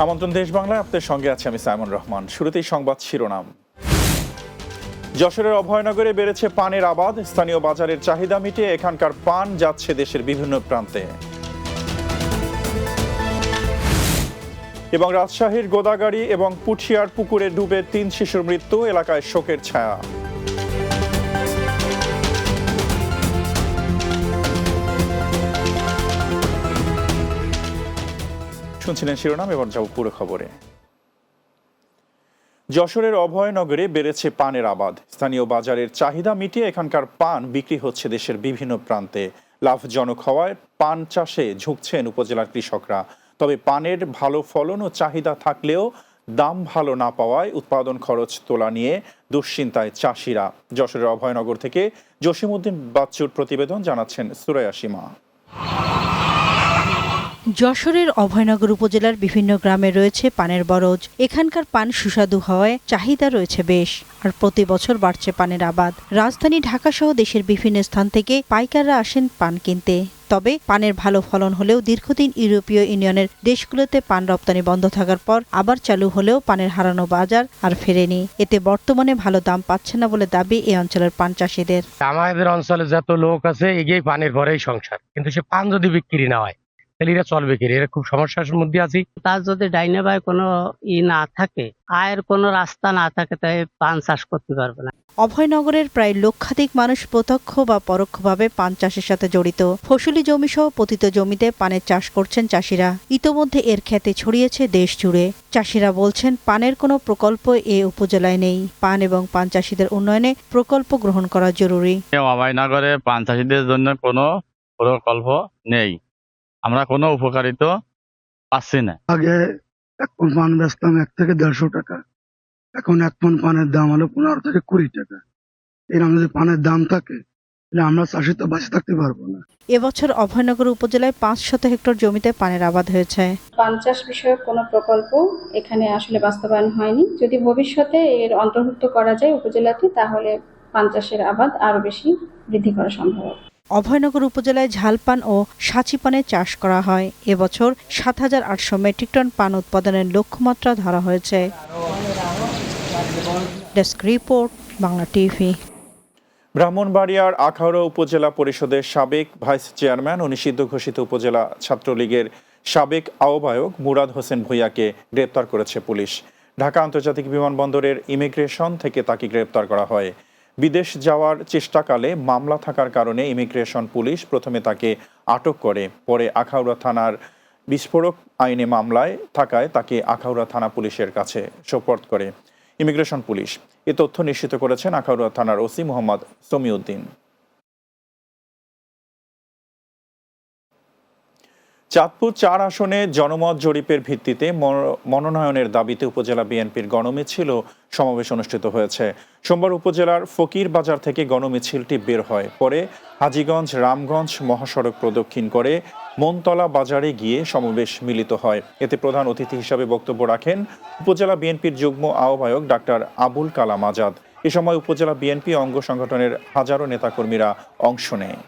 আমন্ত্রণ দেশ বাংলায়, আপনাদের সঙ্গে আছি আমি সাইমন রহমান। শুরুতেই সংবাদ শিরোনাম। যশোরের অভয়নগরে বেড়েছে পানের আবাদ, স্থানীয় বাজারের চাহিদা মিটিয়ে এখানকার পান যাচ্ছে দেশের বিভিন্ন প্রান্তে। এবং রাজশাহীর গোদাগাড়ি এবং পুঠিয়ার পুকুরে ডুবে 3 শিশুর মৃত্যু, এলাকায় শোকের ছায়া। শুনছিলেন শিরোনাম, এবার যাব পুরো খবরে। যশোরের অভয়নগরে বেড়েছে পানের আবাদ, স্থানীয় বাজারের চাহিদা মিটিয়ে এখানকার পান বিক্রি হচ্ছে দেশের বিভিন্ন প্রান্তে। লাভজনক হওয়ায় পান চাষে ঝুঁকছেন উপজেলার কৃষকরা। তবে পানের ভালো ফলন ও চাহিদা থাকলেও দাম ভালো না পাওয়ায় উৎপাদন খরচ তোলা নিয়ে দুশ্চিন্তায় চাষিরা। যশোরের অভয়নগর থেকে জসিমউদ্দিন বাচ্চুর প্রতিবেদন, জানাচ্ছেন সুরাইয়া সীমা। যশোরের অভয়নগর উপজেলার বিভিন্ন গ্রামে রয়েছে পানের বরজ। এখানকার পান সুস্বাদু হওয়ায় চাহিদা রয়েছে বেশ, আর প্রতি বছর বাড়ছে পানের আবাদ। রাজধানী ঢাকা সহ দেশের বিভিন্ন স্থান থেকে পাইকাররা আসেন পান কিনতে। তবে পানের ভালো ফলন হলেও দীর্ঘদিন ইউরোপীয় ইউনিয়নের দেশগুলোতে পান রপ্তানি বন্ধ থাকার পর আবার চালু হলেও পানের হারানো বাজার আর ফেরেনি। এতে বর্তমানে ভালো দাম পাচ্ছে না বলে দাবি এই অঞ্চলের পান চাষিদের। আমাদের অঞ্চলে যত লোক আছে এগিয়ে পানের পরেই সংসার, কিন্তু সে পান যদি বিক্রি না হয় তাহলে এরা চলবে কি? এরা খুব সমস্যার মধ্যে আছি। তার যদি ডাইনে বাই কোনো না থাকে, আয়ের কোনো রাস্তা না থাকে, তাই পান চাষ করতে পারবে না। অভয়নগরের প্রায় লক্ষাধিক মানুষ প্রত্যক্ষ বা পরোক্ষভাবে পান চাষের সাথে জড়িত। ফসলি জমি সহ পতিত জমিতে পানের চাষ করছেন চাষিরা। ইতোমধ্যে এর খ্যাতি ছড়িয়েছে দেশ জুড়ে। চাষিরা বলছেন, পানের কোনো প্রকল্প এ উপজেলায় নেই। পান এবং পান চাষিদের উন্নয়নে প্রকল্প গ্রহণ করা জরুরি। অভয়নগরে পান চাষিদের জন্য কোনো প্রকল্প নেই, আমরা কোনো উপকারিতা পাচ্ছি না। আগে 1 পণ পান বেচতাম 1 থেকে 150 টাকা, এখন 1 পণ পানের দাম হলো 15 থেকে 20 টাকা। এরকম যদি পানের দাম থাকে তাহলে আমরা চাষি তো বাঁচে থাকতে পারবো না। এবছর অভয়নগর উপজেলায় 500 হেক্টর জমিতে পানের আবাদ হয়েছে। পান চাষ বিষয়ক কোনো প্রকল্প এখানে আসলে বাস্তবায়ন হয়নি। যদি ভবিষ্যতে এর অন্তর্ভুক্ত করা যায় উপজেলাতে, তাহলে পান চাষের আবাদ আরো বেশি বৃদ্ধি করা সম্ভব। অভয়নগর উপজেলায় ঝালপান ও সাঁচি পানের চাষ করা হয়। এবছর 7,800 মেট্রিক টন পান উৎপাদনের লক্ষ্যমাত্রা ধরা হয়েছে। Desk report, Bangla TV. ব্রাহ্মণবাড়িয়ার আখাউড়া উপজেলা পরিষদের সাবেক ভাইস চেয়ারম্যান ও নিষিদ্ধ ঘোষিত উপজেলা ছাত্রলীগের সাবেক আহ্বায়ক মুরাদ হোসেন ভূঁইয়াকে গ্রেপ্তার করেছে পুলিশ। ঢাকা আন্তর্জাতিক বিমানবন্দরের ইমিগ্রেশন থেকে তাকে গ্রেপ্তার করা হয়। বিদেশ যাওয়ার চেষ্টাকালে মামলা থাকার কারণে ইমিগ্রেশন পুলিশ প্রথমে তাকে আটক করে, পরে আখাউড়া থানার বিস্ফোরক আইনে মামলায় থাকায় তাকে আখাউড়া থানা পুলিশের কাছে সোপর্দ করে ইমিগ্রেশন পুলিশ। এ তথ্য নিশ্চিত করেছেন আখাউড়া থানার ওসি মোহাম্মদ সমিউদ্দিন। চাঁদপুর 4 আসনে জনমত জরিপের ভিত্তিতে মনোনয়নের দাবিতে উপজেলা বিএনপির গণমিছিল সমাবেশ অনুষ্ঠিত হয়েছে। সোমবার উপজেলার ফকির বাজার থেকে গণমিছিলটি বের হয়, পরে হাজীগঞ্জ রামগঞ্জ মহাসড়ক প্রদক্ষিণ করে মনতলা বাজারে গিয়ে সমাবেশ মিলিত হয়। এতে প্রধান অতিথি হিসাবে বক্তব্য রাখেন উপজেলা বিএনপির যুগ্ম আহ্বায়ক ডাক্তার আবুল কালাম আজাদ। এ সময় উপজেলা বিএনপি অঙ্গ সংগঠনের হাজারো নেতাকর্মীরা অংশ নেয়।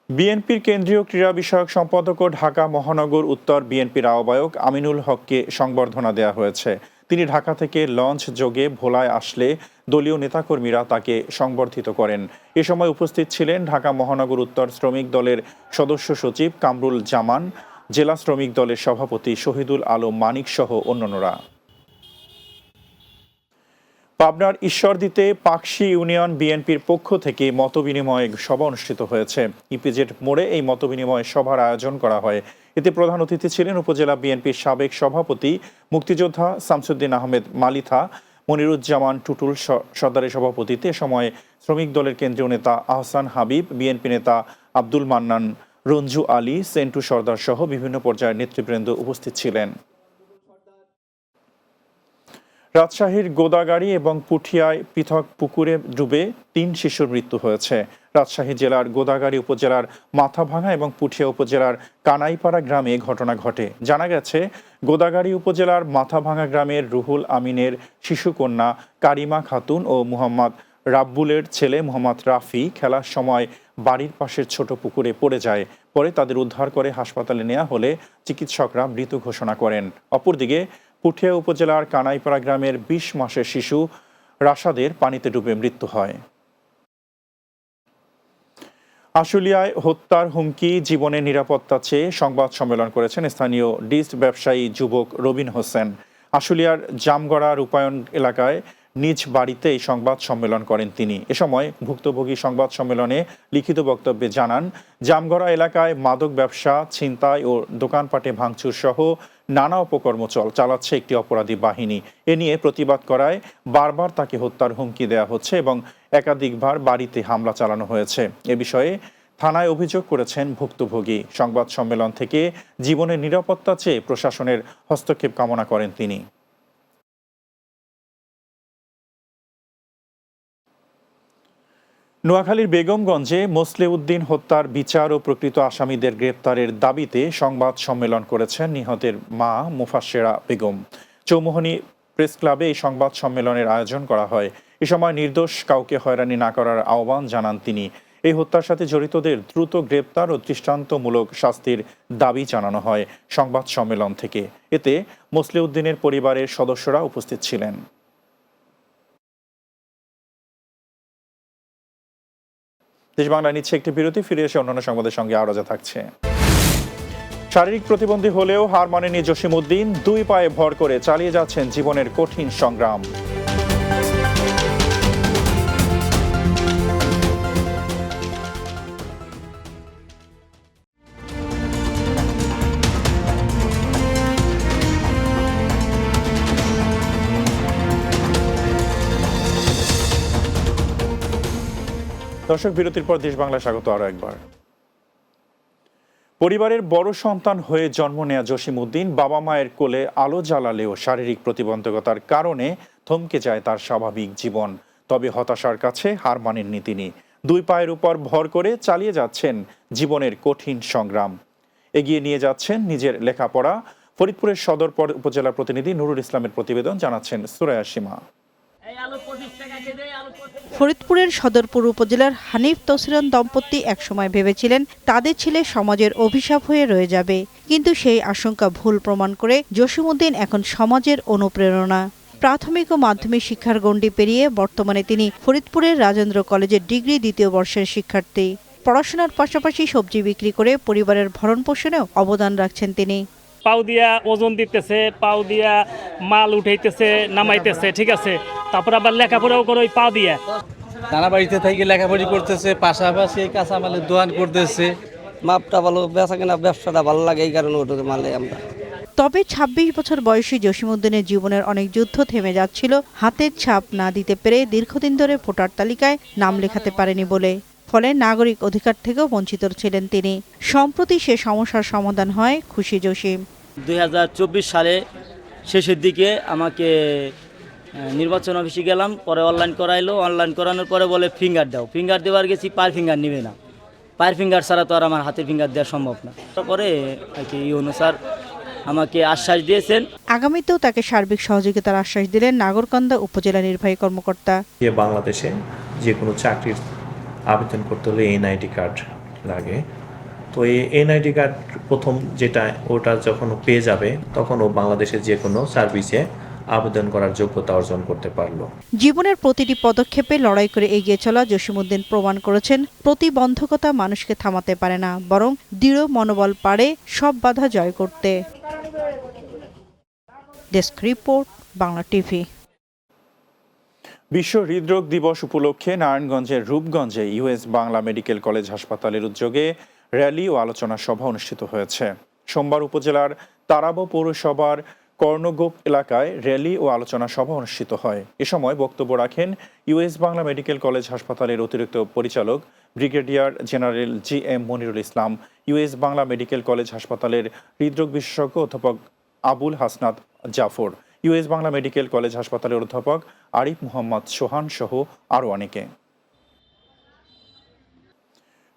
বিএনপির কেন্দ্রীয় ক্রীড়া বিষয়ক সম্পাদক ও ঢাকা মহানগর উত্তর বিএনপির আহ্বায়ক আমিনুল হককে সংবর্ধনা দেওয়া হয়েছে। তিনি ঢাকা থেকে লঞ্চ যোগে ভোলায় আসলে দলীয় নেতাকর্মীরা তাকে সংবর্ধিত করেন। এ সময় উপস্থিত ছিলেন ঢাকা মহানগর উত্তর শ্রমিক দলের সদস্য সচিব কামরুল জামান, জেলা শ্রমিক দলের সভাপতি শহীদুল আলম মানিক সহ অন্যান্যরা। পাবনার ঈশ্বরদীতে পাকশী ইউনিয়ন বিএনপির পক্ষ থেকে মতবিনিময় সভা অনুষ্ঠিত হয়েছে। ইপিজেড মোড়ে এই মতবিনিময় সভার আয়োজন করা হয়। এতে প্রধান অতিথি ছিলেন উপজেলা বিএনপির সাবেক সভাপতি মুক্তিযোদ্ধা শামসুদ্দিন আহমেদ মালিথা, মনিরুজ্জামান টুটুল সর্দারের সভাপতিত্বে। এ সময় শ্রমিক দলের কেন্দ্রীয় নেতা আহসান হাবিব, বিএনপি নেতা আব্দুল মান্নান, রঞ্জু আলী, সেন্টু সর্দার সহ বিভিন্ন পর্যায়ের নেতৃবৃন্দ উপস্থিত ছিলেন। রাজশাহীর গোদাগাড়ি এবং পুঠিয়ায় পৃথক পুকুরে ডুবে 3 শিশুর মৃত্যু হয়েছে। রাজশাহী জেলার গোদাগাড়ি উপজেলার মাথাভাঙা এবং পুঠিয়া উপজেলার কানাইপাড়া গ্রামে ঘটনা ঘটে। জানা গেছে, গোদাগাড়ি উপজেলার মাথাভাঙা গ্রামের রুহুল আমিনের শিশুকন্যা কারিমা খাতুন ও মুহাম্মদ রাব্বুলের ছেলে মোহাম্মদ রাফি খেলার সময় বাড়ির পাশের ছোট পুকুরে পড়ে যায়। পরে তাদের উদ্ধার করে হাসপাতালে নেওয়া হলে চিকিৎসকরা মৃত ঘোষণা করেন। অপরদিকে পুঠিয়া উপজেলার কানাইপাড়া গ্রামের ২০ মাসের শিশু রাশাদের পানিতে ডুবে মৃত্যু হয়। আশুলিয়ায় হত্যার হুমকি, জীবনের নিরাপত্তা চেয়ে সংবাদ সম্মেলন করেছেন স্থানীয় ডিস্ট ব্যবসায়ী যুবক রবিন হোসেন। আশুলিয়ার জামগড়া রূপায়ণ এলাকায় নিজ বাড়িতে এই সংবাদ সম্মেলন করেন তিনি। এ সময় ভুক্তভোগী সংবাদ সম্মেলনে লিখিত বক্তব্যে জানান, জামগড়া এলাকায় মাদক ব্যবসা, ছিনতাই ও দোকানপাটে ভাঙচুর সহ নানা অপকর্ম চালাচ্ছে একটি অপরাধী বাহিনী। এ নিয়ে প্রতিবাদ করায় বারবার তাকে হত্যার হুমকি দেওয়া হচ্ছে এবং একাধিকবার বাড়িতে হামলা চালানো হয়েছে। এ বিষয়ে থানায় অভিযোগ করেছেন ভুক্তভোগী। সংবাদ সম্মেলন থেকে জীবনের নিরাপত্তা চেয়ে প্রশাসনের হস্তক্ষেপ কামনা করেন তিনি। নোয়াখালীর বেগমগঞ্জে মোসলেউদ্দিন হত্যার বিচার ও প্রকৃত আসামিদের গ্রেপ্তারের দাবিতে সংবাদ সম্মেলন করেছেন নিহতের মা মুফাসসেরা বেগম। চৌমুহনী প্রেস ক্লাবে এই সংবাদ সম্মেলনের আয়োজন করা হয়। এ সময় নির্দোষ কাউকে হয়রানি না করার আহ্বান জানান তিনি। এই হত্যার সাথে জড়িতদের দ্রুত গ্রেপ্তার ও দৃষ্টান্তমূলক শাস্তির দাবি জানানো হয় সংবাদ সম্মেলন থেকে। এতে মোসলেউদ্দিনের পরিবারের সদস্যরা উপস্থিত ছিলেন। দেশ বাংলা নিচ্ছে একটি বিরতি, ফিরে এসে অন্যান্য সংবাদের সঙ্গে আরজা থাকছে। শারীরিক প্রতিবন্ধী হলেও হার মানেনি জসিমউদ্দিন, 2 পায়ে ভর করে চালিয়ে যাচ্ছেন জীবনের কঠিন সংগ্রাম। দর্শক, বিরতির পর দেশ বাংলা স্বাগত আরো একবার। পরিবারের বড় সন্তান হয়ে জন্ম নেয়া জসিমউদ্দিন বাবা মায়ের কোলে আলো জ্বালালেও শারীরিক প্রতিবন্ধকতার কারণে থমকে যায় তার স্বাভাবিক জীবন। তবে হতাশার কাছে হার মানেননি তিনি। 2 পায়ের উপর ভর করে চালিয়ে যাচ্ছেন জীবনের কঠিন সংগ্রাম। এগিয়ে নিয়ে যাচ্ছেন নিজের লেখাপড়া। ফরিদপুরের সদর উপজেলা প্রতিনিধি নুরুল ইসলামের প্রতিবেদন, জানাচ্ছেন সুরায়া সীমা। ফরিদপুরের সদরপুর উপজেলার হানিফ তসরিন দম্পতি একসময় ভেবেছিলেন তাদের ছেলে সমাজের অভিশাপ হয়ে রয়ে যাবে, কিন্তু সেই আশঙ্কা ভুল প্রমাণ করে জসিমউদ্দিন এখন সমাজের অনুপ্রেরণা। প্রাথমিক ও মাধ্যমিক শিক্ষার গণ্ডি পেরিয়ে বর্তমানে তিনি ফরিদপুরের রাজেন্দ্র কলেজের ডিগ্রি 2য় বর্ষের শিক্ষার্থী। পড়াশোনার পাশাপাশি সবজি বিক্রি করে পরিবারের ভরণ পোষণেও অবদান রাখছেন তিনি। পাও দিয়া ওজন দিতেছে, পাও দিয়া মাল উঠাইতেছে, নামাইতেছে, ঠিক আছে। তারপর আবার লেখাপড়াও করে ওই পা দিয়া। নানা বাড়িতে থেকে লেখাপড়ি করতেছে, পাশাপাশি কাঁচামালের দোকান করতেছে। মাপটা ভালো, বেচা কেনা ব্যবসাটা ভালো লাগে, এই কারণে ওটাতে মালে আমরা। তবে 26 বছর বয়সী জসিমউদ্দিনের জীবনের অনেক যুদ্ধ থেমে যাচ্ছিল হাতের ছাপ না দিতে পেরে দীর্ঘদিন ধরে ভোটার তালিকায় নাম লেখাতে পারেনি বলে। ফলে নাগরিক অধিকার থেকেও বঞ্চিত ছিলেন তিনি। সম্প্রতি সে সমস্যার সমাধান হয় খুশি জসিম। 2024 সালে শেষের দিকে আমাকে নির্বাচন অফিসে গেলাম, পরে অনলাইন করাইলো। অনলাইন করানোর পরে বলে ফিঙ্গার দাও। ফিঙ্গার দেওয়ার গেছি, পায়ের ফিঙ্গার নেবে না। পায়ের ফিঙ্গার ছাড়া তো আর আমার হাতের ফিঙ্গার দেওয়া সম্ভব না। তারপরে ইউনো স্যার আমাকে আশ্বাস দিয়েছেন, আগামীতেও তাকে সার্বিক সহযোগিতার আশ্বাস দিলেন নাগরকান্দা উপজেলা নির্বাহী কর্মকর্তা। বাংলাদেশে যে কোনো চাকরির আবেদন করতে হলে এনআইডি কার্ড লাগে। তো এই এনআইডি কার্ড প্রথম যেটা, ওটা যখন পেয়ে যাবে তখন ও বাংলাদেশের যে কোনো সার্ভিসে আবেদন করার যোগ্যতা অর্জন করতে পারলো। জীবনের প্রতিটি পদক্ষেপে লড়াই করে এগিয়ে চলা জসিমউদ্দিন প্রমাণ করেছেন প্রতিবন্ধকতা মানুষকে থামাতে পারে না, বরং দৃঢ় মনোবল পারে সব বাধা জয় করতে। Desk report, Bangla TV. বিশ্ব হৃদরোগ দিবস উপলক্ষে নারায়ণগঞ্জের রূপগঞ্জে ইউএস বাংলা মেডিকেল কলেজ হাসপাতালের উদ্যোগে র্যালি ও আলোচনা সভা অনুষ্ঠিত হয়েছে। সোমবার উপজেলার তারাবো পৌরসভার কর্ণগোপ এলাকায় র্যালি ও আলোচনা সভা অনুষ্ঠিত হয়। এ সময় বক্তব্য রাখেন ইউএস বাংলা মেডিকেল কলেজ হাসপাতালের অতিরিক্ত পরিচালক brigadier general GM Monirul Islam, US Bangla Medical College হাসপাতালের হৃদরোগ বিশেষজ্ঞ অধ্যাপক Abul Hasnat Zafar, US Bangla Medical College হাসপাতালের অধ্যাপক আরিফ মোহাম্মদ সোহান সহ আরও অনেকে।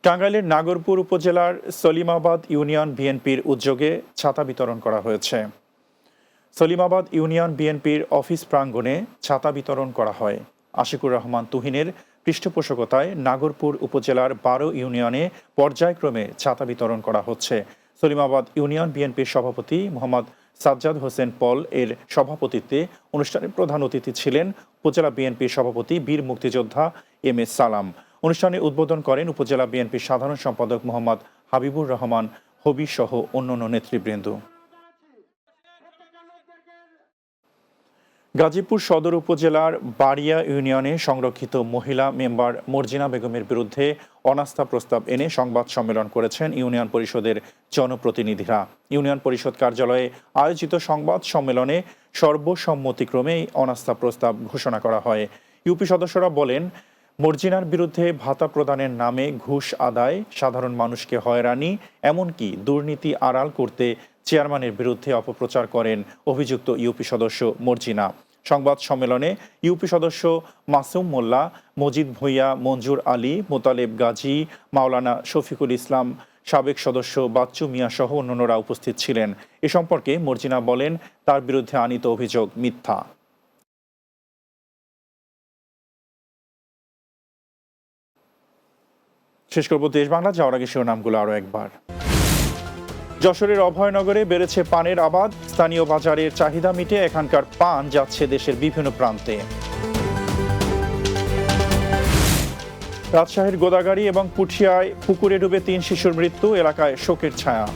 টাঙ্গাইলের নাগরপুর উপজেলার সলিমাবাদ ইউনিয়ন বিএনপির উদ্যোগে ছাতা বিতরণ করা হয়েছে। সলিমাবাদ ইউনিয়ন বিএনপির অফিস প্রাঙ্গণে ছাতা বিতরণ করা হয়। আশিকুর রহমান তুহিনের পৃষ্ঠপোষকতায় নাগরপুর উপজেলার 12 ইউনিয়নে পর্যায়ক্রমে ছাতা বিতরণ করা হচ্ছে। সলিমাবাদ ইউনিয়ন বিএনপির সভাপতি মোহাম্মদ সাজ্জাদ হোসেন পল এর সভাপতিত্বে অনুষ্ঠানে প্রধান অতিথি ছিলেন উপজেলা বিএনপির সভাপতি বীর মুক্তিযোদ্ধা এম এ সালাম। অনুষ্ঠানে উদ্বোধন করেন উপজেলা বিএনপির সাধারণ সম্পাদক মোহাম্মদ হাবিবুর রহমান হবি সহ অন্যান্য নেতৃবৃন্দ। গাজীপুর সদর উপজেলার বাড়িয়া ইউনিয়নে সংরক্ষিত মহিলা মেম্বার মর্জিনা বেগমের বিরুদ্ধে অনাস্থা প্রস্তাব এনে সংবাদ সম্মেলন করেছেন ইউনিয়ন পরিষদের জনপ্রতিনিধিরা। ইউনিয়ন পরিষদ কার্যালয়ে আয়োজিত সংবাদ সম্মেলনে সর্বসম্মতিক্রমে অনাস্থা প্রস্তাব ঘোষণা করা হয়। ইউপি সদস্যরা বলেন, মর্জিনার বিরুদ্ধে ভাতা প্রদানের নামে ঘুষ আদায়, সাধারণ মানুষকে হয়রানি, এমনকি দুর্নীতি আড়াল করতে চেয়ারম্যানের বিরুদ্ধে অপপ্রচার করেন অভিযুক্ত ইউপি সদস্য মর্জিনা। সংবাদ সম্মেলনে ইউপি সদস্য মাসুম মোল্লা, মজিদ ভূঁইয়া, মঞ্জুর আলী, মোতালেব গাজী, মাওলানা শফিকুল ইসলাম, সাবেক সদস্য বাচ্চু মিয়া সহ অন্যান্যরা উপস্থিত ছিলেন। এ সম্পর্কে মর্জিনা বলেন, তার বিরুদ্ধে আনীত অভিযোগ মিথ্যা। শেষ করব দেশ বাংলা, যাওয়ার আগে শিরোনামগুলো আরও একবার। যশোরের অভয়নগরে বেড়েছে পানের আবাদ, স্থানীয় বাজারের চাহিদা মিটে এখানকার পান যাচ্ছে দেশের বিভিন্ন প্রান্তে। রাজশাহীর গোদাগাড়ি এবং পুঠিয়ায় পুকুরে ডুবে 3 শিশুর মৃত্যু, এলাকায় শোকের ছায়া।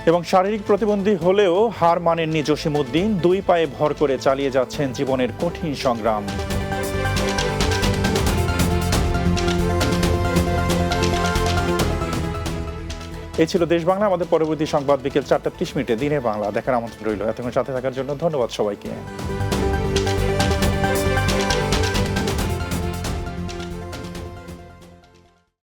এবং শারীরিক প্রতিবন্ধী হলেও হার মানেননি জসিমউদ্দিন, 2 পায়ে ভর করে চালিয়ে যাচ্ছেন জীবনের কঠিন সংগ্রাম। এই ছিল দেশ বাংলা। আমাদের পরবর্তী সংবাদ বিকেল 4টা 30 মিনিটে দিনের বাংলা দেখার আমন্ত্রণ রইল। এতক্ষণ সাথে থাকার জন্য ধন্যবাদ সবাইকে।